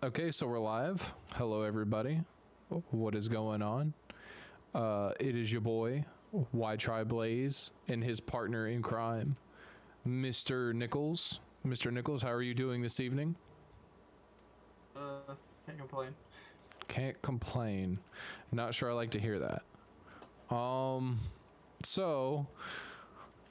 Okay, so we're live. Hello, everybody. What is going on? It is your boy, Y Try Blaze, and his partner in crime, Mr. Nichols. Mr. Nichols, how are you doing this evening? Can't complain. Can't complain. Not sure I like to hear that. So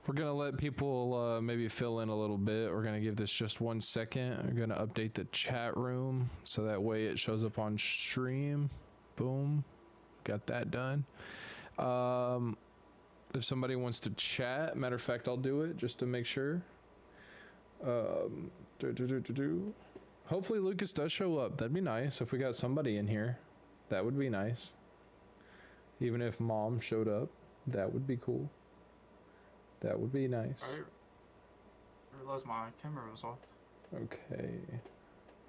we're gonna let people maybe fill in a little bit. We're gonna give this just 1 second. I'm gonna update the chat room so that way it shows up on stream. Boom, got that done. If somebody wants to chat, matter of fact, I'll do it just to make sure. Hopefully Lucas does show up. That'd be nice if we got somebody in here. That would be nice. Even if mom showed up, that would be cool. That would be nice. I realized my camera was off. Okay.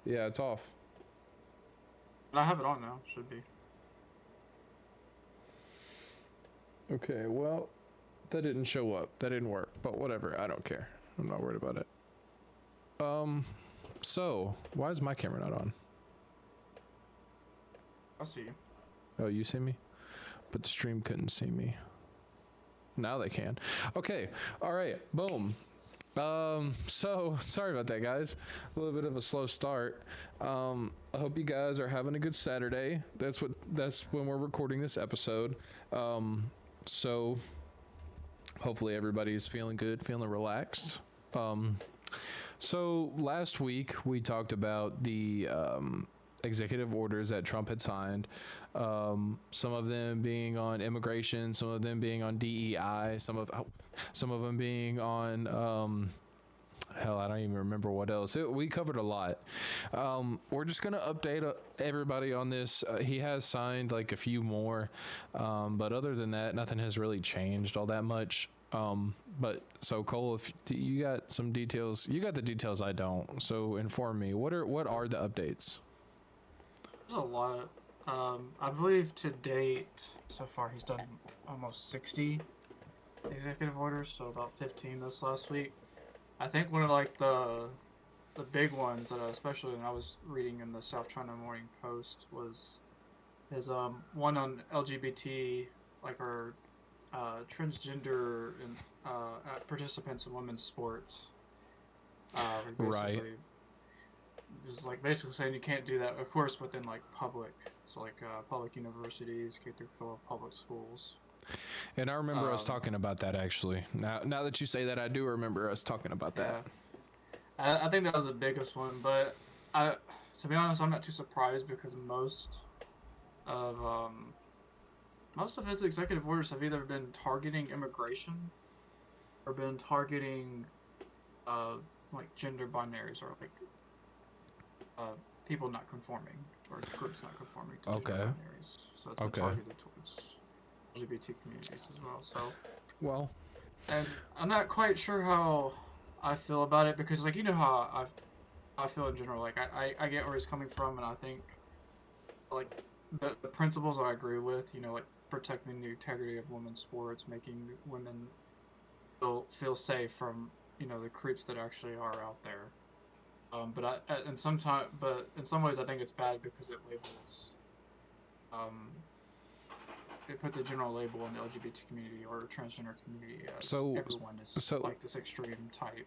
Yeah, it's off. But I have it on now. Should be. Okay, well, that didn't show up. That didn't work. But whatever. I don't care. I'm not worried about it. So, why is my camera not on? I see you. Oh, you see me? But the stream couldn't see me. Now they can. Okay. All right. Boom. So sorry about that, guys. A little bit of a slow start. I hope you guys are having a good Saturday. That's when we're recording this episode. So hopefully everybody's feeling good, feeling relaxed. So last week we talked about the executive orders that Trump had signed. Some of them being on immigration, some of them being on DEI, some of them being on hell, I don't even remember what else. We covered a lot. We're just gonna update everybody on this. He has signed like a few more, but other than that, nothing has really changed all that much. But so Cole, if you got some details, you got the details I don't. So inform me. What are the updates? There's a lot. I believe to date, so far he's done almost 60 executive orders, so about 15 this last week. I think one of like the big ones that especially when I was reading in the South China Morning Post was his one on LGBT, like our transgender and participants in women's sports. Right. Just like basically saying you can't do that, of course, within like public, so like public universities, K through 12 public schools. And I remember us talking about that actually. Now that you say that, I do remember us talking about that. Yeah. I think that was the biggest one, but to be honest, I'm not too surprised because most of his executive orders have either been targeting immigration or been targeting like gender binaries or like people not conforming or groups not conforming to gender binaries. So it's been targeted towards LGBT communities as well. So well, and I'm not quite sure how I feel about it because like you know how I feel in general. Like I get where he's coming from, and I think like the principles I agree with. You know, like protecting the integrity of women's sports, making women feel safe from the creeps that actually are out there. But in some ways I think it's bad because it labels, it puts a general label on the LGBT community or transgender community as everyone is like this extreme type,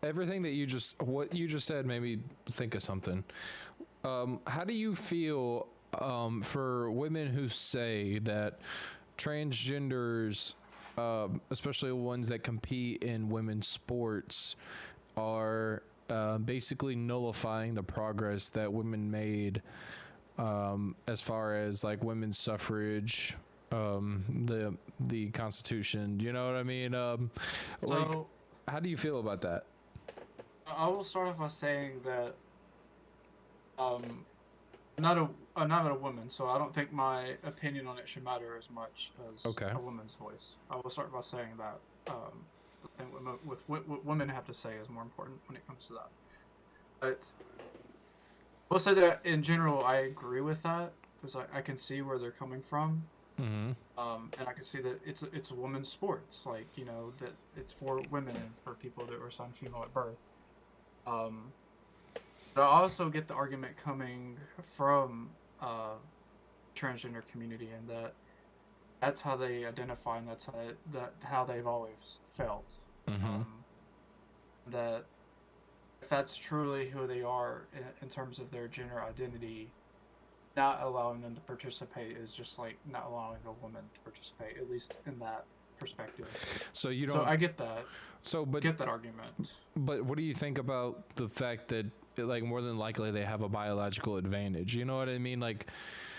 Everything that what you just said made me think of something. How do you feel for women who say that transgenders, especially ones that compete in women's sports, are basically nullifying the progress that women made as far as like women's suffrage, the Constitution, you know what I mean? So, how do you feel about that? I will start off by saying that I'm not a woman, so I don't think my opinion on it should matter as much as a woman's voice. I will start by saying that the thing with what women have to say is more important when it comes to that. But I will say that in general, I agree with that because I can see where they're coming from. Mm-hmm. And I can see that it's a women's sports, like that it's for women and for people that were assigned female at birth. But I also get the argument coming from transgender community, and that's how they identify, and that's how they've always felt. Mm-hmm. That if that's truly who they are in terms of their gender identity, not allowing them to participate is just like not allowing a woman to participate, at least in that perspective. So you don't. So I get that. But Get that argument. But what do you think about the fact that, like, more than likely they have a biological advantage? You know what I mean? Like,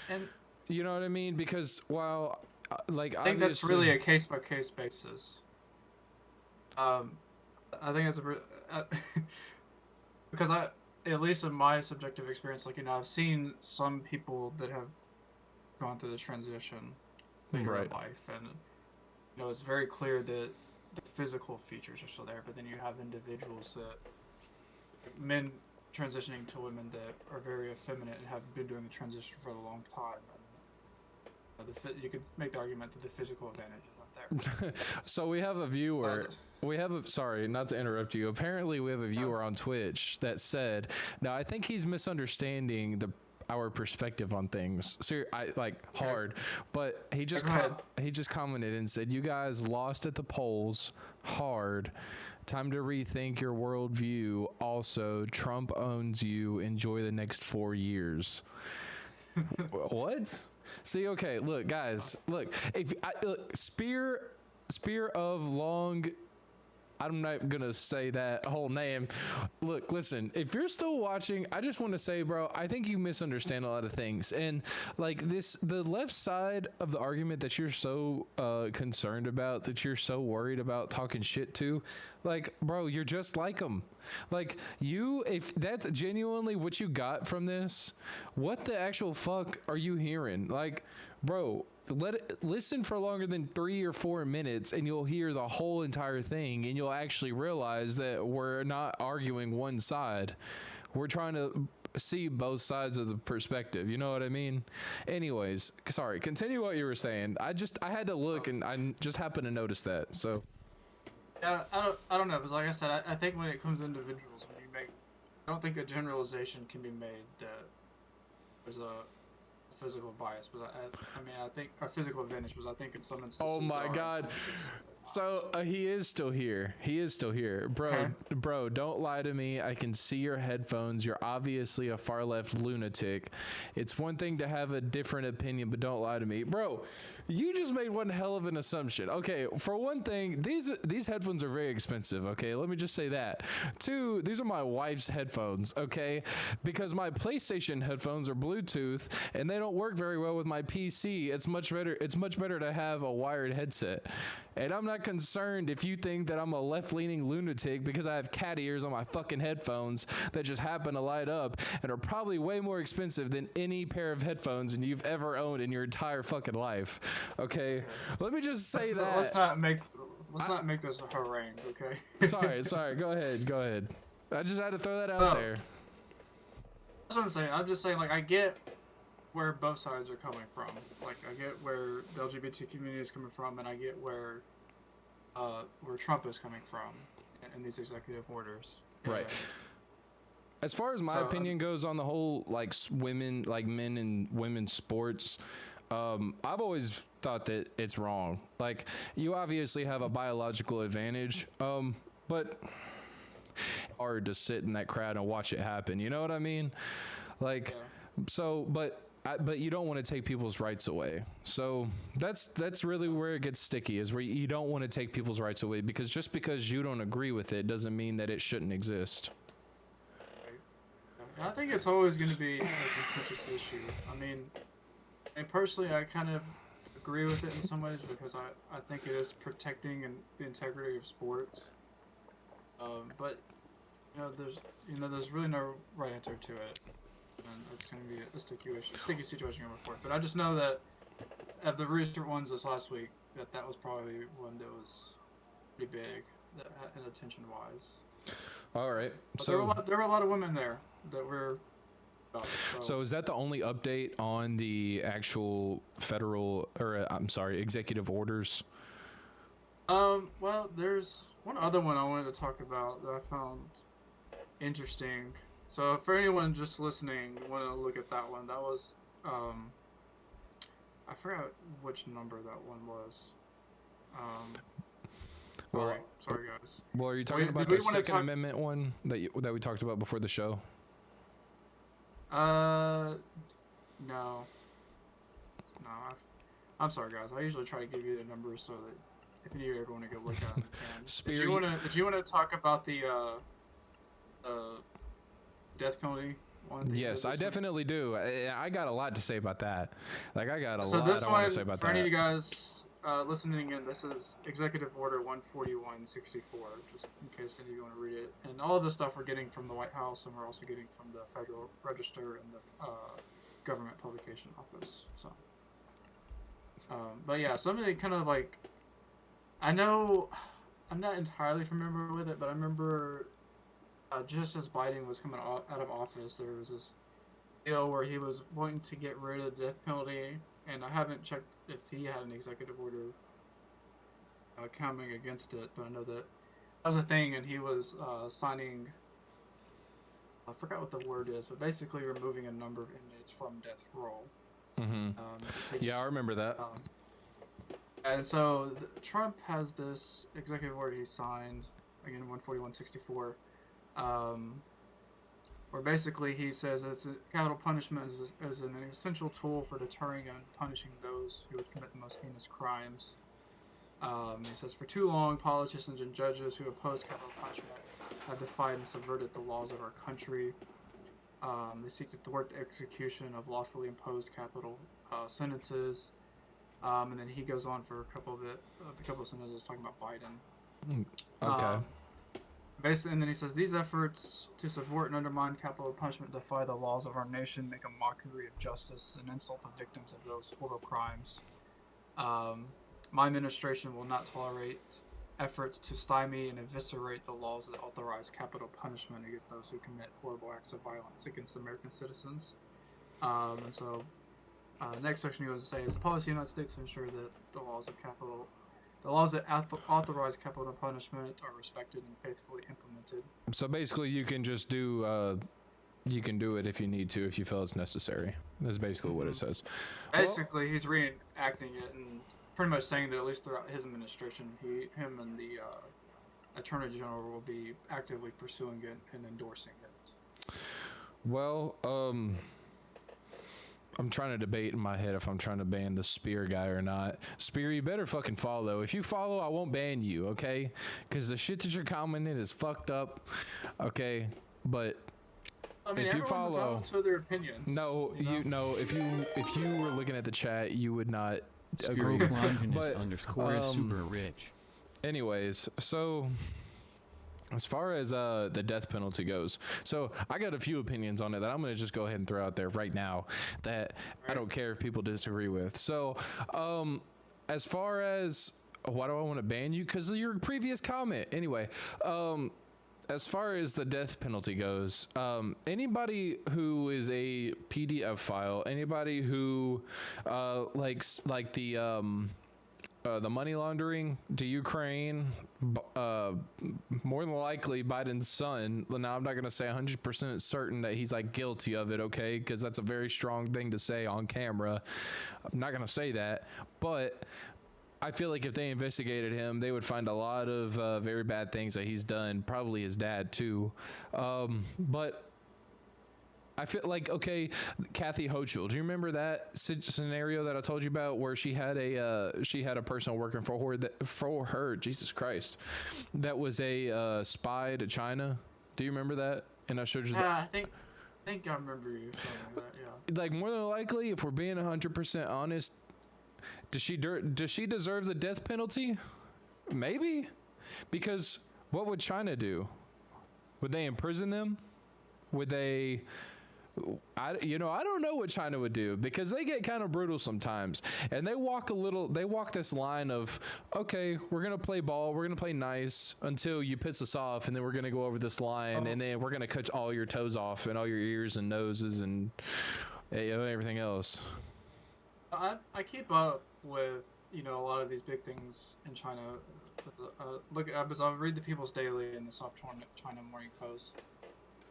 And you know what I mean? Because while, like, I think that's obviously- really a case by case basis. I think that's because at least in my subjective experience, like, I've seen some people that have gone through the transition later in Right. life, and it's very clear that the physical features are still there, but then you have individuals men transitioning to women that are very effeminate and have been doing the transition for a long time. And, you could make the argument that the physical advantage isn't there. So we have a viewer. Sorry, not to interrupt you. Apparently, we have a viewer on Twitch that said, "Now I think he's misunderstanding our perspective on things. Hard." But he just Go ahead. he just commented and said, "You guys lost at the polls hard. Time to rethink your worldview. Also, Trump owns you. Enjoy the next 4 years." What? See, okay, look, guys, look. Spear of Long. I'm not gonna say that whole name. Look, listen, if you're still watching, I just want to say, bro, I think you misunderstand a lot of things. And like the left side of the argument that you're so concerned about, that you're so worried about talking shit to, like, bro, you're just like them. Like, if that's genuinely what you got from this, what the actual fuck are you hearing? Like, bro, listen for longer than 3 or 4 minutes and you'll hear the whole entire thing, and you'll actually realize that we're not arguing one side. We're trying to see both sides of the perspective. You know what I mean? Anyways, sorry, continue what you were saying. I had to look and I just happened to notice that. So Yeah, I don't know, because like I said, I think when it comes to individuals, I don't think a generalization can be made that there's a physical bias, but I think a physical advantage, because I think in some instances. Oh my there are God. instances. So he is still here. Bro. Okay. Bro, don't lie to me. I can see your headphones. You're obviously a far left lunatic. It's one thing to have a different opinion, but don't lie to me, bro. You just made one hell of an assumption. Okay, for one thing, these headphones are very expensive. Okay, let me just say that. 2, these are my wife's headphones. Okay, because my PlayStation headphones are Bluetooth and they don't work very well with my PC. It's much better to have a wired headset. And I'm not concerned if you think that I'm a left-leaning lunatic because I have cat ears on my fucking headphones that just happen to light up and are probably way more expensive than any pair of headphones and you've ever owned in your entire fucking life. Okay? Let me just say that. Let's not make this a harangue, okay? Sorry. Go ahead. I just had to throw that out there. That's what I'm saying. I'm just saying, like, I get where both sides are coming from. Like, I get where the LGBT community is coming from, and I get where Trump is coming from in these executive orders. Right. As far as my opinion goes on the whole, like, women, like men and women's sports, I've always thought that it's wrong. Like, you obviously have a biological advantage, but hard to sit in that crowd and watch it happen. You know what I mean? Like, Yeah. so, but you don't want to take people's rights away. So that's really where it gets sticky, is where you don't want to take people's rights away, because just because you don't agree with it doesn't mean that it shouldn't exist. I think it's always going to be a contentious issue. I mean, and personally, I kind of agree with it in some ways, because I think it is protecting the integrity of sports. But there's really no right answer to it, and it's going to be a sticky situation going forward. But I just know that of the recent ones this last week, that was probably one that was pretty big, and attention wise. All right. But So there were a lot of women there that were. So is that the only update on the actual executive orders? Well, there's one other one I wanted to talk about that I found interesting. So for anyone just listening, want to look at that one? That was I forgot which number that one was. Well, sorry guys. Well, are you talking about did we the wanna Second talk- Amendment one that we talked about before the show? No. I'm sorry, guys. I usually try to give you the numbers so that if you ever want to go look at them, you can. Spear, Did you want to talk about the death penalty one? that you Yes, did I this week? definitely do. I got a lot to say about that. Like, I got a So lot this I want one, to say about for that. any of you guys listening in, this is Executive Order 14164, just in case any of you want to read it. And all of this stuff we're getting from the White House, and we're also getting from the Federal Register and the Government Publication Office. So, but yeah, something kind of like, I know, I'm not entirely familiar with it, but I remember just as Biden was coming out of office, there was this deal where he was wanting to get rid of the death penalty, and I haven't checked if he had an executive order coming against it, but I know that was a thing, and he was signing, I forgot what the word is, but basically removing a number of inmates from death row. Hmm. So Yeah, I remember that. And so Trump has this executive order he signed, again 14164, where basically he says that capital punishment is an essential tool for deterring and punishing those who would commit the most heinous crimes. He says, for too long, politicians and judges who oppose capital punishment have defied and subverted the laws of our country. They seek to thwart the execution of lawfully imposed capital sentences. And then he goes on for a couple of sentences talking about Biden. Okay. Basically, and then he says, these efforts to subvert and undermine capital punishment defy the laws of our nation, make a mockery of justice, and insult the victims of those horrible crimes. My administration will not tolerate efforts to stymie and eviscerate the laws that authorize capital punishment against those who commit horrible acts of violence against American citizens. And so, the next section he goes to say, it's the policy of the United States to ensure that the laws that authorize capital punishment are respected and faithfully implemented. So basically, you can just do. You can do it if you need to, if you feel it's necessary. That's basically what it says. Basically, he's reenacting it and pretty much saying that at least throughout his administration, him and the Attorney General will be actively pursuing it and endorsing it. Well, I'm trying to debate in my head if I'm trying to ban the Spear guy or not. Spear, you better fucking follow. If you follow, I won't ban you, okay? Because the shit that you're commenting is fucked up, okay? But I mean, if you everyone's follow, entitled to their opinions. no, you know? if you were looking at the chat, you would not agree. Longinus But, _ is super rich. Anyways, so as far as the death penalty goes, so I got a few opinions on it that I'm going to just go ahead and throw out there right now that I don't care if people disagree with. So as far as why do I want to ban you? Because of your previous comment. Anyway, as far as the death penalty goes, anybody who is a PDF file, anybody who likes like the money laundering to Ukraine, more than likely Biden's son. Now, I'm not going to say 100% certain that he's like guilty of it, okay? Because that's a very strong thing to say on camera. I'm not going to say that, but I feel like if they investigated him, they would find a lot of very bad things that he's done. Probably his dad too, but I feel like, okay, Kathy Hochul. Do you remember that scenario that I told you about where she had a person working for her? Jesus Christ, that was a spy to China. Do you remember that? And I showed you. Yeah, I think I remember you telling me that. Yeah. Like more than likely, if we're being 100% honest, does she deserve the death penalty? Maybe, because what would China do? Would they imprison them? Would they? I don't know what China would do because they get kind of brutal sometimes, and they walk this line of, okay, we're going to play ball, we're going to play nice until you piss us off, and then we're going to go over this line, and then we're going to cut all your toes off and all your ears and noses and everything else. I keep up with a lot of these big things in China. I read the People's Daily and the South China Morning Post,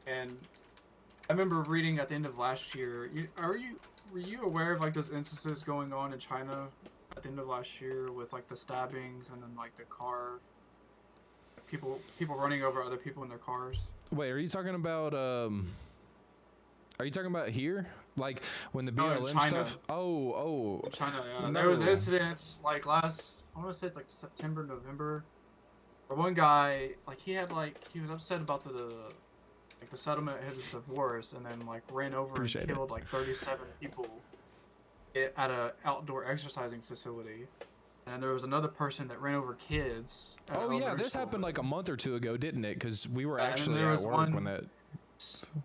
and I remember reading at the end of last year. Were you aware of like those instances going on in China at the end of last year with like the stabbings and then like the car people running over other people in their cars? Wait, are you talking about here? Like when the No, in BLM China. stuff? Oh, In China, yeah. No. There was incidents like last, I want to say it's like September, November, where one guy he was upset about the settlement of his divorce, and then like ran over Appreciate and it. killed like 37 people at a outdoor exercising facility. And there was another person that ran over kids. At an oh yeah, elementary this school. happened like a month or two ago, didn't it? Because we were Yeah, and then actually there at was work one- when that.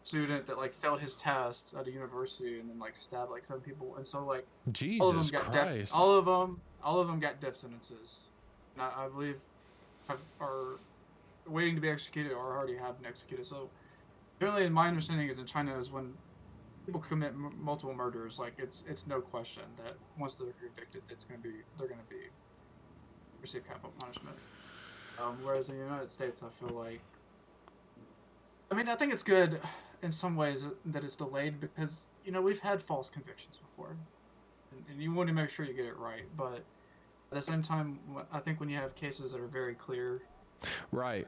Student that like failed his test at a university and then like stabbed like 7 people, and so like all of Jesus them got Christ! all of them got death sentences, and I believe are waiting to be executed or already have been executed. So generally, my understanding is in China is when people commit multiple murders, like it's no question that once they're convicted, they're gonna be receive capital punishment. Whereas in the United States, I feel like, I mean, I think it's good in some ways that it's delayed because, you know, we've had false convictions before. And you want to make sure you get it right. But at the same time, I think when you have cases that are very clear, Right.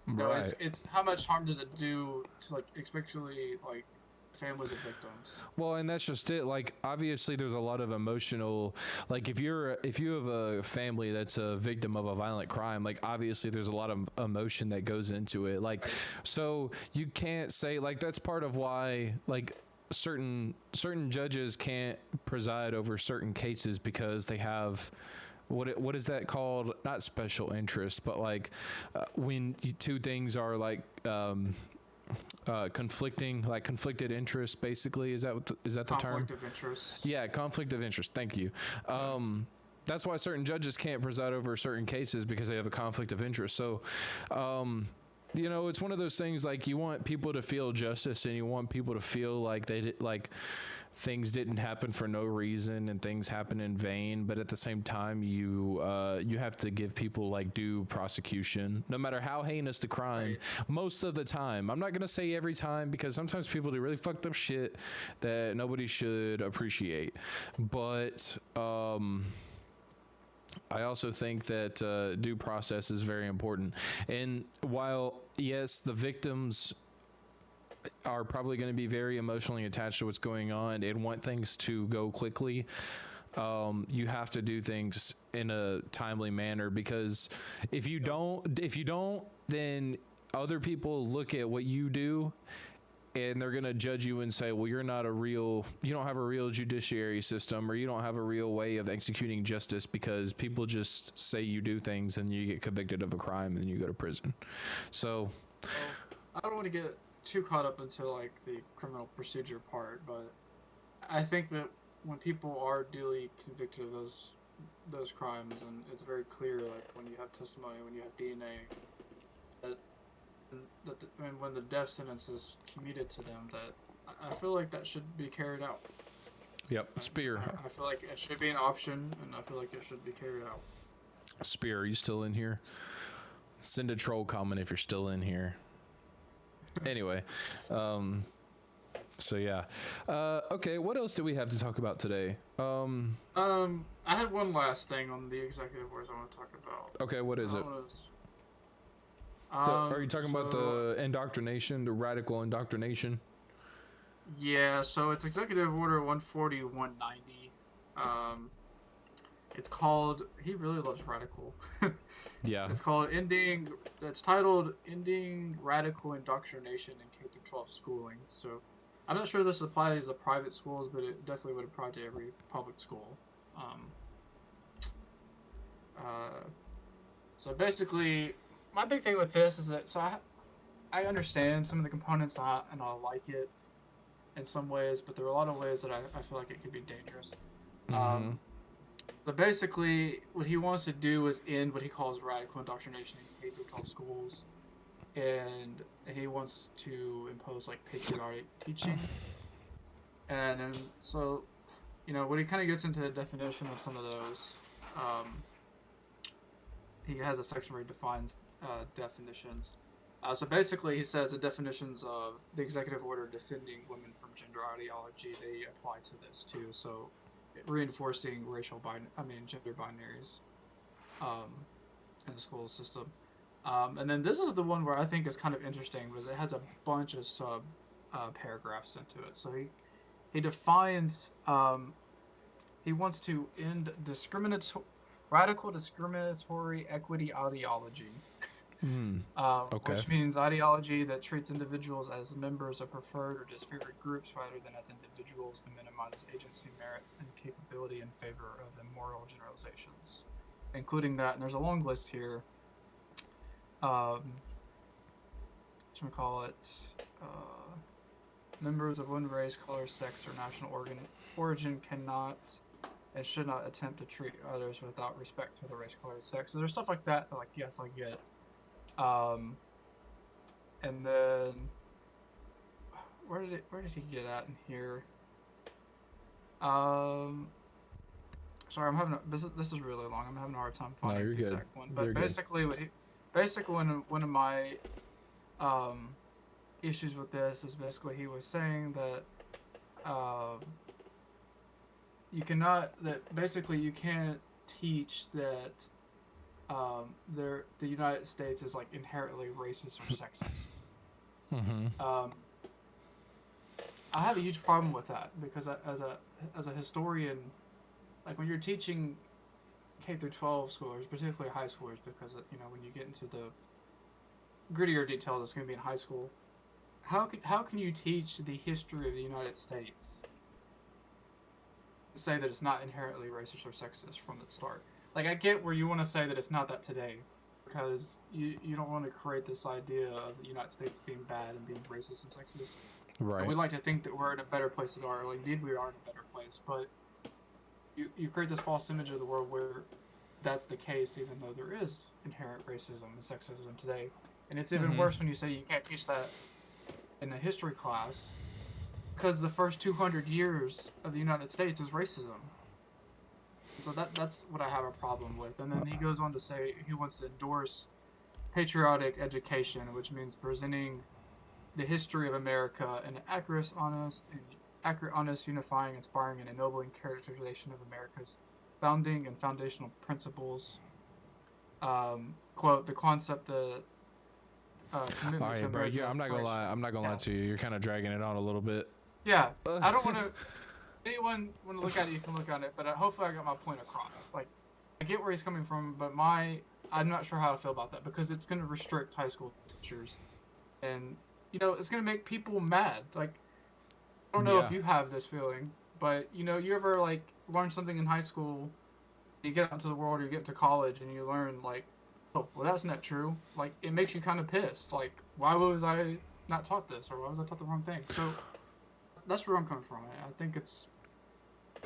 you know, Right. it's how much harm does it do to, like, especially, like, families of victims? Well, and that's just it. Like, obviously, there's a lot of emotional. Like, if you have a family that's a victim of a violent crime, like, obviously, there's a lot of emotion that goes into it. Like, so you can't say like that's part of why like certain judges can't preside over certain cases because they have. What is that called? Not special interest, but like when two things are like conflicted interest. Basically, is that the term? Conflict of interest. Yeah, conflict of interest. Thank you. That's why certain judges can't preside over certain cases because they have a conflict of interest. So, you know, it's one of those things like you want people to feel justice and you want people to feel like things didn't happen for no reason and things happen in vain. But at the same time, you have to give people like due prosecution, no matter how heinous the crime. Right. Most of the time, I'm not gonna say every time because sometimes people do really fucked up shit that nobody should appreciate. But I also think that due process is very important. And while, yes, the victims are probably going to be very emotionally attached to what's going on and want things to go quickly, you have to do things in a timely manner because if you don't, then other people look at what you do and they're going to judge you and say, well, you don't have a real judiciary system or you don't have a real way of executing justice because people just say you do things and you get convicted of a crime and you go to prison. So, Well, I don't want to get too caught up into like the criminal procedure part, but I think that when people are duly convicted of those crimes, and it's very clear, like when you have testimony, when you have DNA, and when the death sentence is commuted to them, that I feel like that should be carried out. yep, Spear. I feel like it should be an option, and I feel like it should be carried out. Spear, are you still in here? Send a troll comment if you're still in here. Anyway, so yeah. Okay, what else do we have to talk about today? I had one last thing on the executive orders I want to talk about. Okay, what is it? Are you talking about so- the indoctrination, the radical indoctrination? Yeah, so it's Executive Order 140, 190. It's called, he really loves radical. Yeah. It's titled Ending Radical Indoctrination in K-12 Schooling. So I'm not sure this applies to private schools, but it definitely would apply to every public school. So basically, my big thing with this is that, so I understand some of the components and I like it in some ways, but there are a lot of ways that I feel like it could be dangerous. Mhm. So basically, what he wants to do is end what he calls radical indoctrination in K-12 schools, and he wants to impose like patriotic teaching. And then, so, you know, when he kind of gets into the definition of some of those, he has a section where he defines definitions. So basically, he says the definitions of the executive order defending women from gender ideology, they apply to this too. So reinforcing gender binaries in the school system. And then this is the one where I think is kind of interesting because it has a bunch of sub paragraphs into it. So he defines he wants to end radical discriminatory equity ideology. Okay. Which means ideology that treats individuals as members of preferred or disfavored groups rather than as individuals and minimizes agency, merit, and capability in favor of immoral generalizations, including that. And there's a long list here. Members of one race, color, sex, or national origin cannot and should not attempt to treat others without respect for the race, color, and sex. So there's stuff like that like, yes, I get. And then where did he get at in here? Sorry, I'm having this is really long. I'm having a hard time finding you're the good. exact one. But You're good. basically, one of my issues with this is basically he was saying that you can't teach that the United States is like inherently racist or sexist. I have a huge problem with that because as a historian, like when you're teaching K through 12 schoolers, particularly high schoolers, because when you get into the grittier details, it's going to be in high school. How can you teach the history of the United States? Say that it's not inherently racist or sexist from the start. Like I get where you want to say that it's not that today, because you don't want to create this idea of the United States being bad and being racist and sexist. Right. We like to think that we're in a better place than we are. Like, indeed, we are in a better place, but you create this false image of the world where that's the case, even though there is inherent racism and sexism today. And it's even worse when you say you can't teach that in a history class, because the first 200 years of the United States is racism. So that's what I have a problem with. And then he goes on to say he wants to endorse patriotic education, which means presenting the history of America in an accurate, honest, unifying, inspiring, and ennobling characterization of America's founding and foundational principles. Quote, the concept that commitment All to right, bro. American Yeah, I'm not gonna lie. aspiration. I'm not gonna lie to you. You're kind of dragging it on a little bit. Yeah, I don't want to. Anyone want to look at it, you can look at it. But hopefully, I got my point across. Like, I get where he's coming from, but I'm not sure how I feel about that because it's going to restrict high school teachers, and it's going to make people mad. Like, I don't know if you have this feeling, but you ever like learn something in high school, you get out into the world, or you get to college, and you learn like, oh, well, that's not true. Like, it makes you kind of pissed. Like, why was I not taught this, or why was I taught the wrong thing? So that's where I'm coming from. I think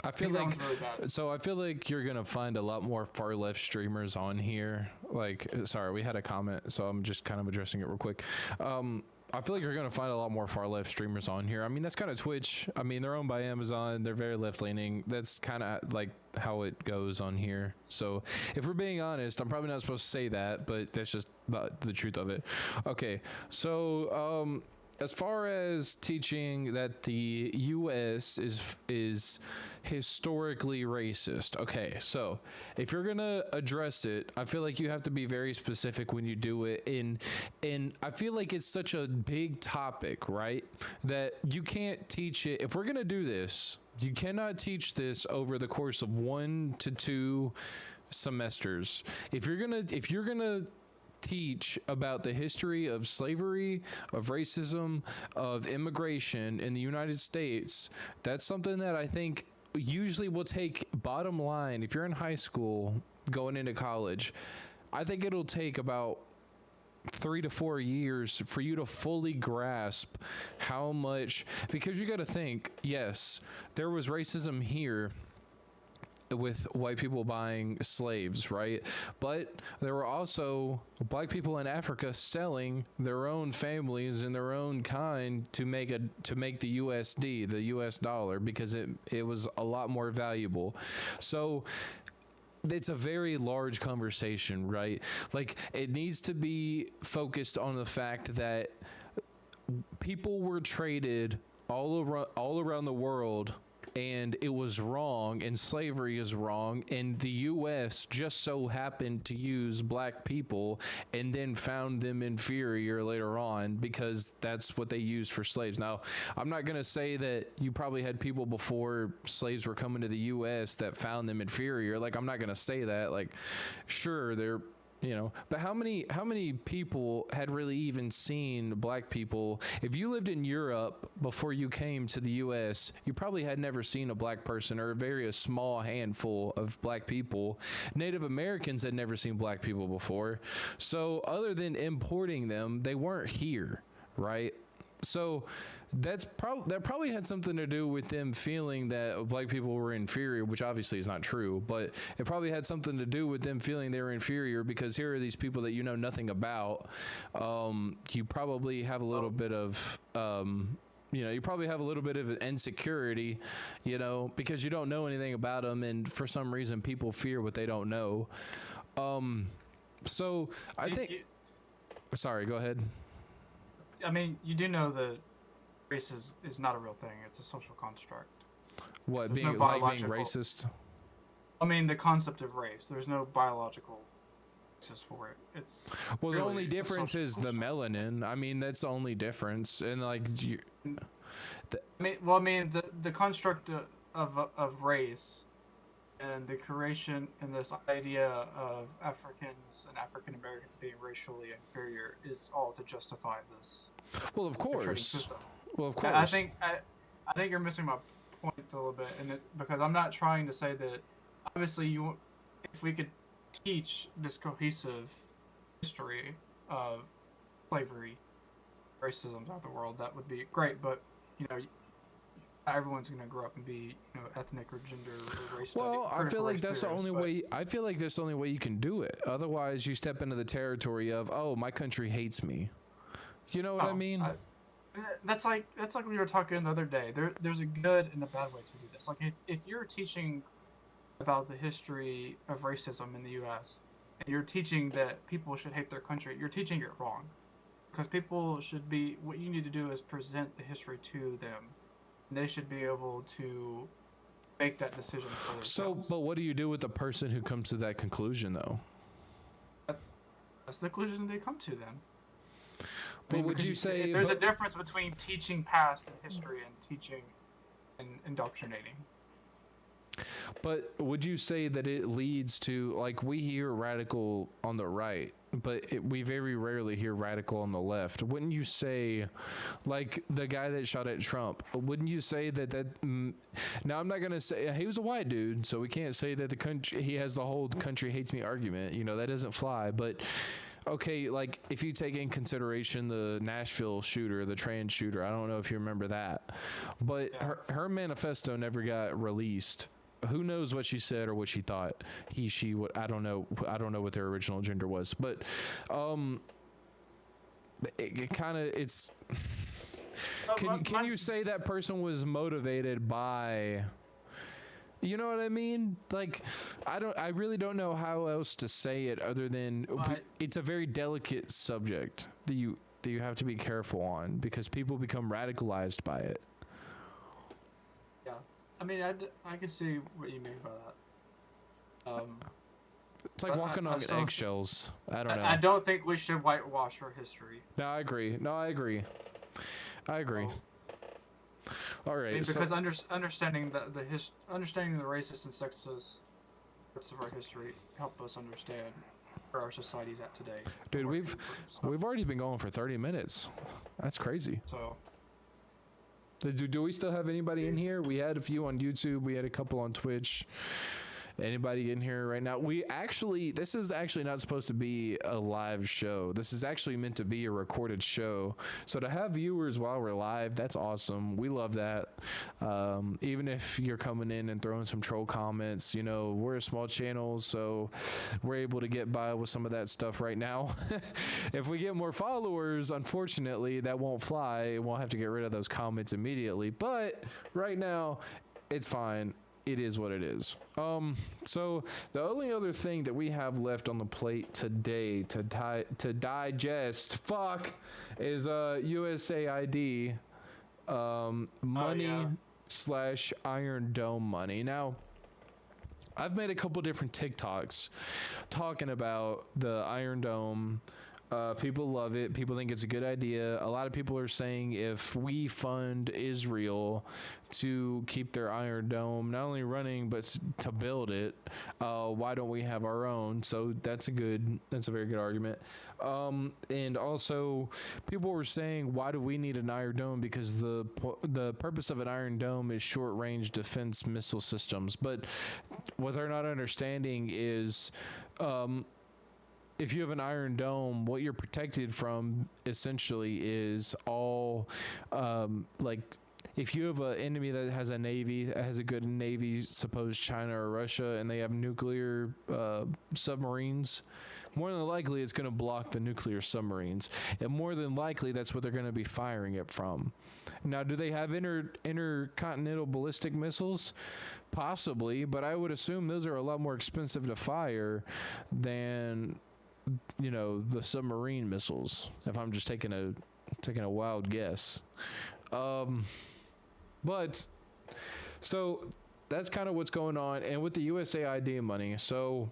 I feel that like one's really bad. so. I feel like you're gonna find a lot more far left streamers on here. Like, sorry, we had a comment, so I'm just kind of addressing it real quick. I feel like you're gonna find a lot more far left streamers on here. I mean, that's kind of Twitch. I mean, they're owned by Amazon. They're very left leaning. That's kind of like how it goes on here. So, if we're being honest, I'm probably not supposed to say that, but that's just the truth of it. Okay, so as far as teaching that the U.S. is historically racist, okay, so if you're gonna address it, I feel like you have to be very specific when you do it. And I feel like it's such a big topic, right? That you can't teach it. If we're gonna do this, you cannot teach this over the course of 1 to 2 semesters. If you're gonna teach about the history of slavery, of racism, of immigration in the United States, that's something that I think usually will take, bottom line, if you're in high school going into college, I think it'll take about 3 to 4 years for you to fully grasp how much, because you got to think, yes, there was racism here with white people buying slaves, right? But there were also black people in Africa selling their own families and their own kind to make the USD, the US dollar, because it was a lot more valuable. So it's a very large conversation, right? Like it needs to be focused on the fact that people were traded all around the world, and it was wrong, and slavery is wrong, and the U.S. just so happened to use black people and then found them inferior later on because that's what they used for slaves. Now, I'm not going to say that you probably had people before slaves were coming to the U.S. that found them inferior. Like, I'm not going to say that. Like, sure, they're, you know, but how many people had really even seen black people? If you lived in Europe before you came to the U.S., you probably had never seen a black person, or a small handful of black people. Native Americans had never seen black people before. So other than importing them, they weren't here, right? So that probably had something to do with them feeling that black people were inferior, which obviously is not true, but it probably had something to do with them feeling they were inferior because here are these people that you know nothing about. You probably have a little bit of you probably have a little bit of an insecurity, because you don't know anything about them, and for some reason people fear what they don't know. So I think. Sorry, go ahead. I mean, you do know that race is not a real thing. It's a social construct. What, There's being no like being biological- racist? I mean, the concept of race. There's no biological basis for it. It's Well, the really only a difference social is the construct. melanin. I mean, that's the only difference. And like, I mean, the construct of race and the creation and this idea of Africans and African Americans being racially inferior is all to justify this well, of trading course. system. Well, of course. I think you're missing my point a little bit, because I'm not trying to say that. Obviously, if we could teach this cohesive history of slavery, racism throughout the world, that would be great. But everyone's going to grow up and be ethnic or gender or race. Well, I feel like that's the only way. way. I feel like that's the only way you can do it. Otherwise, you step into the territory of, oh, my country hates me. You know what I mean? That's like we were talking the other day. There's a good and a bad way to do this. Like if you're teaching about the history of racism in the U.S. and you're teaching that people should hate their country, you're teaching it wrong. Because people should be. What you need to do is present the history to them. And they should be able to make that decision for themselves. So, but what do you do with the person who comes to that conclusion, though? That's the conclusion they come to then. But would because you say there's a difference between teaching past and history and teaching and indoctrinating? But would you say that it leads to, like, we hear radical on the right, but we very rarely hear radical on the left? Wouldn't you say, like the guy that shot at Trump, wouldn't you say that now I'm not going to say, he was a white dude, so we can't say that he has the whole country hates me argument, that doesn't fly, but okay, like if you take in consideration the Nashville shooter, the trans shooter, I don't know if you remember that, but Yeah. her manifesto never got released. Who knows what she said or what she thought? He, she, what, I don't know. I don't know what their original gender was, but it kind of, it's, can you say that person was motivated by, you know what I mean? Like, I really don't know how else to say it other than it's a very delicate subject that you have to be careful on because people become radicalized by it. Yeah, I mean, I can see what you mean by that. It's like I- walking I on still- eggshells. I don't know. I don't think we should whitewash our history. No, I agree. Oh. All right. I mean, so- because understanding understanding the racist and sexist parts of our history help us understand where our society's at today. Dude, and where we've it came from. we've already been going for 30 minutes. That's crazy. So Do we still have anybody in here? We had a few on YouTube. We had a couple on Twitch. Anybody in here right now? This is actually not supposed to be a live show. This is actually meant to be a recorded show. So to have viewers while we're live, that's awesome. We love that. Even if you're coming in and throwing some troll comments, we're a small channel, so we're able to get by with some of that stuff right now. If we get more followers, unfortunately, that won't fly. We'll have to get rid of those comments immediately. But right now, it's fine. it is what it is. So the only other thing that we have left on the plate today to digest, is USAID money yeah. / Iron Dome money. Now, I've made a couple different TikToks talking about the Iron Dome. People love it. People think it's a good idea. A lot of people are saying if we fund Israel to keep their Iron Dome not only running but to build it, why don't we have our own? So that's a very good argument. And also, people were saying, why do we need an Iron Dome? Because the purpose of an Iron Dome is short-range defense missile systems. But what they're not understanding is, if you have an Iron Dome, what you're protected from essentially is all, if you have an enemy that has a navy, that has a good navy, suppose China or Russia, and they have nuclear submarines, more than likely it's going to block the nuclear submarines. And more than likely that's what they're going to be firing it from. Now, do they have intercontinental ballistic missiles? Possibly, but I would assume those are a lot more expensive to fire than, the submarine missiles, if I'm just taking a wild guess. But so that's kind of what's going on. And with the USAID money, so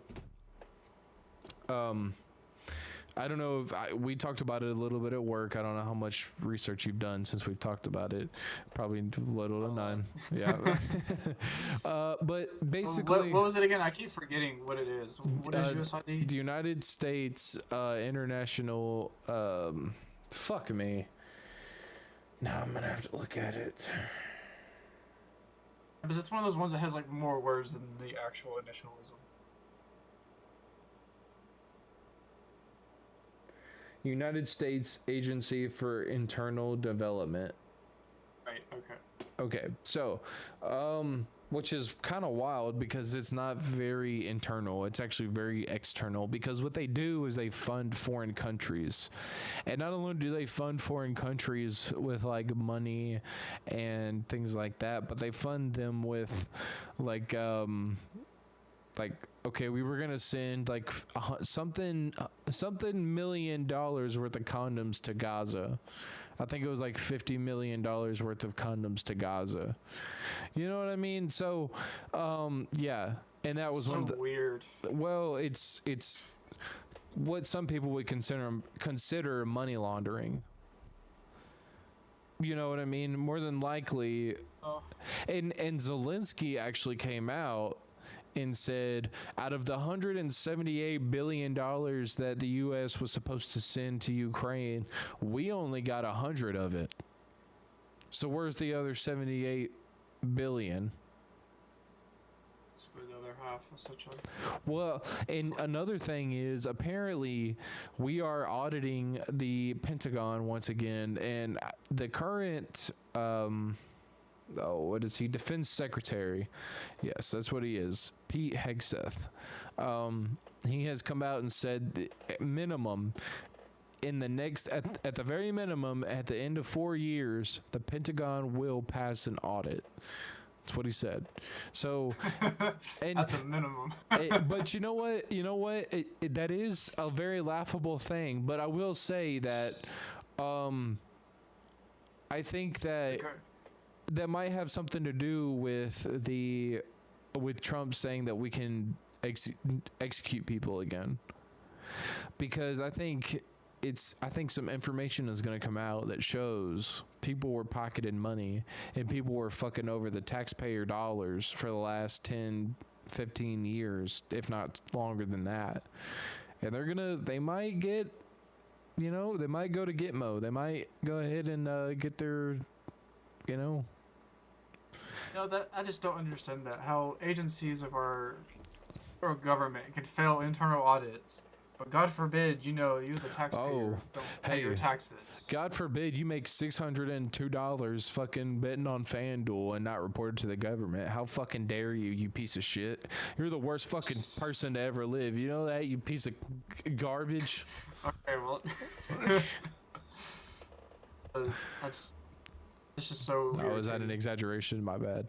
I don't know if we talked about it a little bit at work. I don't know how much research you've done since we've talked about it. Probably little to none. Yeah. But basically, what was it again? I keep forgetting what it is. What is USAID? the United States International. Fuck me. Now I'm gonna have to look at it. Because it's one of those ones that has like more words than the actual initialism. United States Agency for Internal Development. Right. Okay. Okay, so, which is kind of wild because it's not very internal. It's actually very external, because what they do is they fund foreign countries. And not only do they fund foreign countries with like money and things like that, but they fund them with like, okay, we were gonna send like something $1 million worth of condoms to Gaza. I think it was like $50 million worth of condoms to Gaza. You know what I mean? So, yeah, and that was so one of the weird. Well, it's what some people would consider money laundering. You know what I mean? More than likely, and Zelensky actually came out and said, out of the $178 billion that the U.S. was supposed to send to Ukraine, we only got 100 of it. So where's the other 78 billion? It's for the other half, essentially. Well, and another thing is, apparently we are auditing the Pentagon once again, and the current what is he? Defense Secretary. Yes, that's what he is. Pete Hegseth. He has come out and said minimum in the next, at the very minimum, at the end of 4 years, the Pentagon will pass an audit. That's what he said. So, and at the minimum. but you know what? That is a very laughable thing. But I will say that, I think that. Okay. That might have something to do with Trump saying that we can execute people again, because I think some information is going to come out that shows people were pocketing money and people were fucking over the taxpayer dollars for the last 10, 15 years, if not longer than that. And they might get, they might go to Gitmo. They might go ahead and get their, that I just don't understand that, how agencies of our government can fail internal audits, but God forbid, you as a taxpayer don't pay your taxes. God forbid you make $602 fucking betting on FanDuel and not report it to the government. How fucking dare you, you piece of shit? You're the worst fucking person to ever live. You know that, you piece of garbage? Okay, well, it's just so weird. Oh, is that an exaggeration? My bad.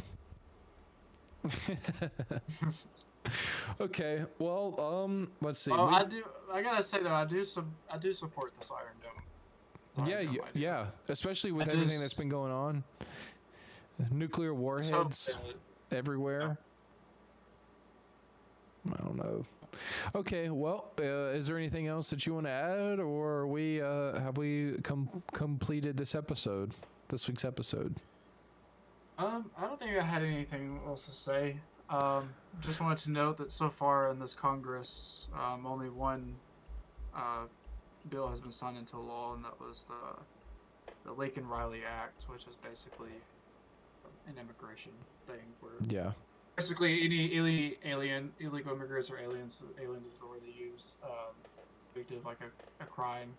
Okay. Well, let's see. Oh, We- I gotta say though, I do support this Iron Dome. yeah, Iron Dome idea. yeah. Especially with I everything that's just- been going on. Nuclear Just hope warheads that- everywhere. I don't know. Okay, well, is there anything else that you want to add, or have we completed this week's episode? I don't think I had anything else to say. Just wanted to note that so far in this Congress, only one bill has been signed into law, and that was the Laken Riley Act, which is basically an immigration thing where Yeah. basically any illegal immigrants or aliens is the word they use, convicted of like a crime,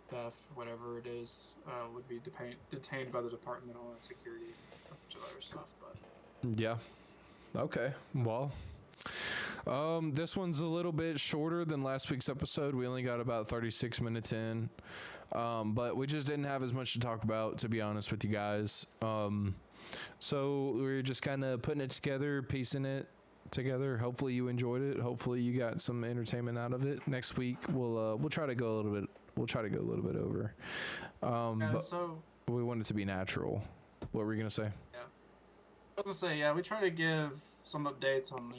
theft, whatever it is, would be detained by the Department of Homeland Security, and a bunch of other stuff. But Yeah. Okay. Well, this one's a little bit shorter than last week's episode. We only got about 36 minutes in. But we just didn't have as much to talk about, to be honest with you guys. So we're just kind of putting it together, piecing it together. Hopefully you enjoyed it. Hopefully you got some entertainment out of it. Next week we'll try to go a little bit. We'll try to go a little bit over. yeah, But so we want it to be natural. What were you gonna say? I was gonna say, yeah, we try to give some updates on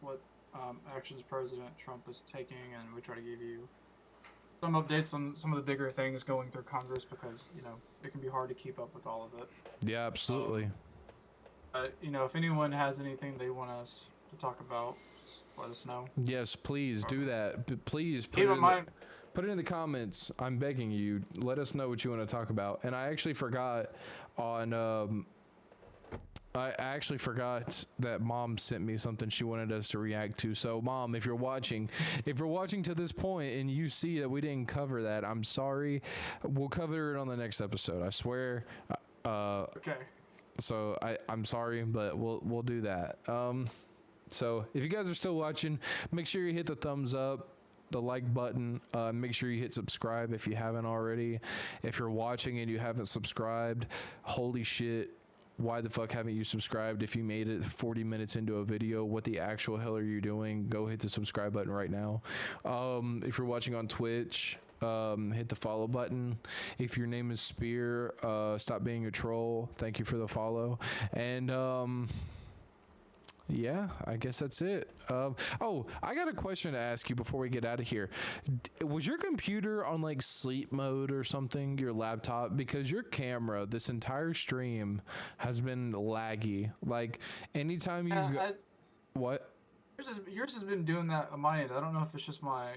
what actions President Trump is taking, and we try to give you some updates on some of the bigger things going through Congress because it can be hard to keep up with all of it. Yeah, absolutely. But if anyone has anything they want us to talk about, just let us know. Yes, please do that. Please Keep in mind, put it in the comments. I'm begging you. Let us know what you want to talk about. And I actually forgot on. I actually forgot that Mom sent me something she wanted us to react to. So, Mom, if you're watching to this point and you see that we didn't cover that, I'm sorry. We'll cover it on the next episode. I swear. okay. So I'm sorry, but we'll do that. So if you guys are still watching, make sure you hit the thumbs up, the like button. Make sure you hit subscribe if you haven't already. If you're watching and you haven't subscribed, holy shit. Why the fuck haven't you subscribed? If you made it 40 minutes into a video, what the actual hell are you doing? Go hit the subscribe button right now. If you're watching on Twitch, hit the follow button. If your name is Spear, stop being a troll. Thank you for the follow. And yeah, I guess that's it. Oh, I got a question to ask you before we get out of here. Was your computer on like sleep mode or something, your laptop? Because your camera, this entire stream, has been laggy. Like anytime you what? Yours has been doing that on my end. I don't know if it's just my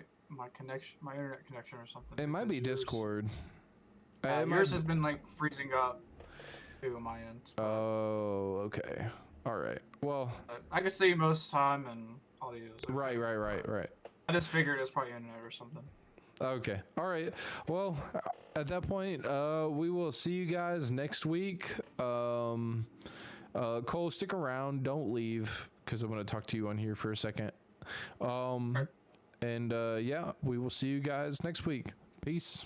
connection, my internet connection or something. It might be because Discord. Yours has been like freezing up too on my end. Oh, okay. All right. Well, But I can see you most of the time and audio. right. I just figured it's probably internet or something. Okay. All right. Well, at that point, we will see you guys next week. Cole, stick around. Don't leave because I'm going to talk to you on here for a second. And yeah, we will see you guys next week. Peace.